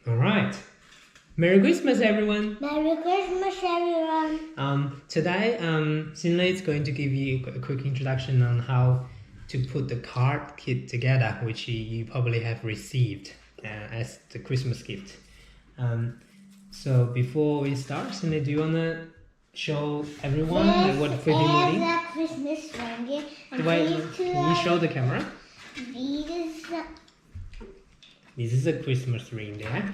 All right. Merry Christmas, everyone. Merry Christmas, everyone. Today, Sinlei is going to give you a quick introduction on how to put the card kit together, which you probably have received as the Christmas gift. So before we start, Sinlei, do you wanna show everyone what we've been doing? There's a Christmas reindeer. Wait, can you show the camera? This is a Christmas reindeer.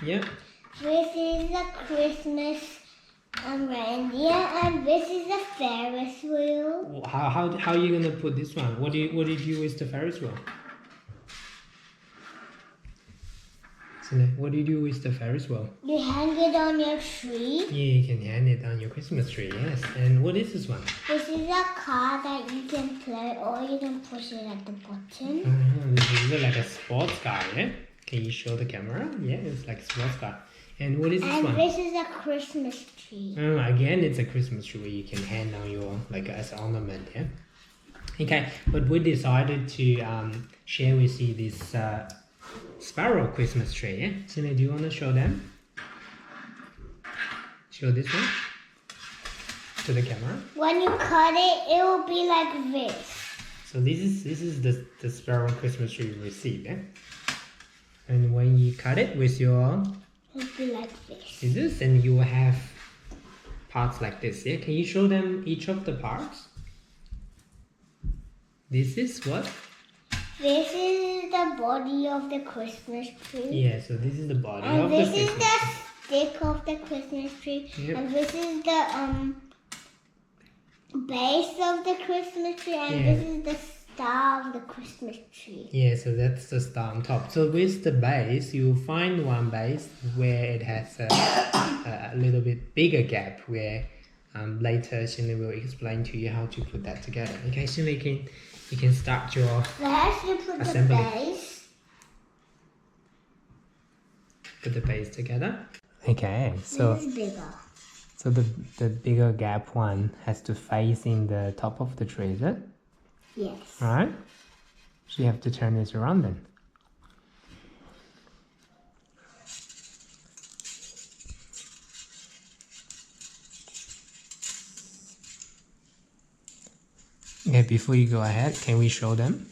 Yeah. This is a Christmas reindeer, and this is a Ferris wheel. How are you gonna put this one? What did you do with the Ferris wheel? What do you do with the Ferris wheel? You hang it on your tree. Yeah, you can hang it on your Christmas tree, yes. And what is this one? This is a car that you can play, or you can push it at the button. This is like a sports car, yeah? Can you show the camera? Yeah, it's like a sports car. And what is this one? And this is a Christmas tree. Again, it's a Christmas tree where you can hang on your, like, as ornament, yeah? Okay, but we decided to share with you this sparrow Christmas tree, yeah? Sinlei, do you want to show them? Show this one to the camera. When you cut it, it will be like this. So this is the sparrow Christmas tree we received, yeah? And when you cut it with your it'll be like this. scissors, and you will have parts like this, yeah? Can you show them each of the parts? This is what? This is the body of the Christmas tree. Yeah, so this is the body and of the Christmas tree. And this is the stick of the Christmas tree. Yep. And this is the base of the Christmas tree. And this is the star of the Christmas tree. Yeah, so that's the star on top. So with the base, you'll find one base where it has a little bit bigger gap where later Sinlei will explain to you how to put that together. Okay, Sinlei, you can start your First, you put assembly. the base. Put the base together. Okay, so this is bigger. So the bigger gap one has to face in the top of the tree, is it? Yes. Alright. So you have to turn this around then. Okay, before you go ahead, can we show them?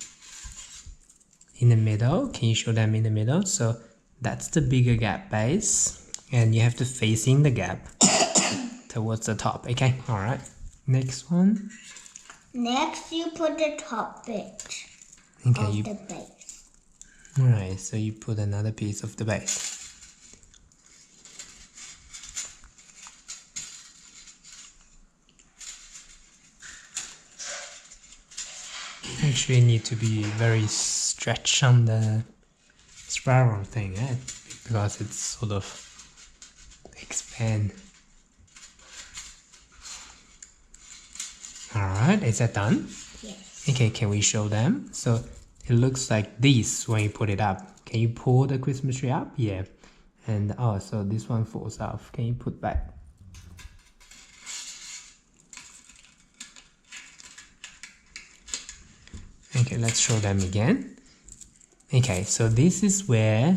In the middle, can you show them in the middle? So that's the bigger gap base, and you have to face in the gap towards the top. Okay, alright. Next one. Next, you put the top bit of the base. Alright, so you put another piece of the base. Actually need to be very stretched on the sparrow thing, eh? Because it's sort of expand. Alright, is that done? Yes. Okay, can we show them? So it looks like this when you put it up. Can you pull the Christmas tree up? Yeah. And so this one falls off. Can you put back? Okay, let's show them again. Okay, so this is where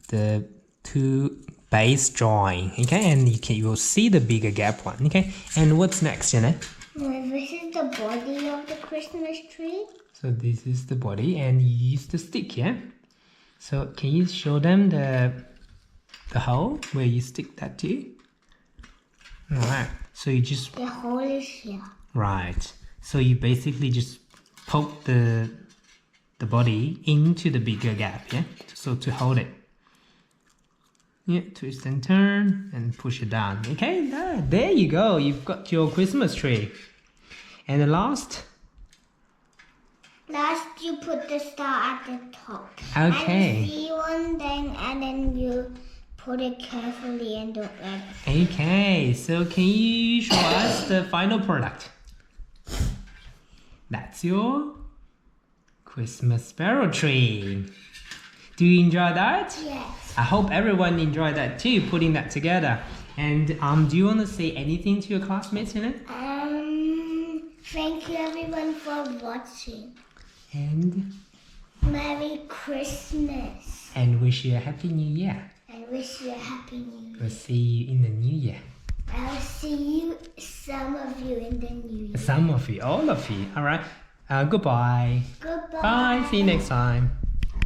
the two base join. Okay, and you will see the bigger gap one. Okay, and what's next, Jenna? This is the body of the Christmas tree. So this is the body, and you use the stick, yeah? So can you show them the hole where you stick that to? Alright, so you just... The hole is here. Right, so you basically just poke the body into the bigger gap, yeah? So to hold it. Yeah, twist and turn and push it down. Okay, there you go. You've got your Christmas tree. And the last? Last, you put the star at the top. Okay. And you see one thing, and then you put it carefully and don't let it. Okay, so can you show us the final product? That's your Christmas sparrow tree. Do you enjoy that? Yes. I hope everyone enjoyed that too, putting that together. And do you want to say anything to your classmates in it? Thank you everyone for watching. And Merry Christmas. And wish you a happy new year. And wish you a happy new year. We'll see you in the new year. I'll see you, some of you, in the new year. Some of you, all of you. All right. Goodbye. Goodbye. Bye. See you next time.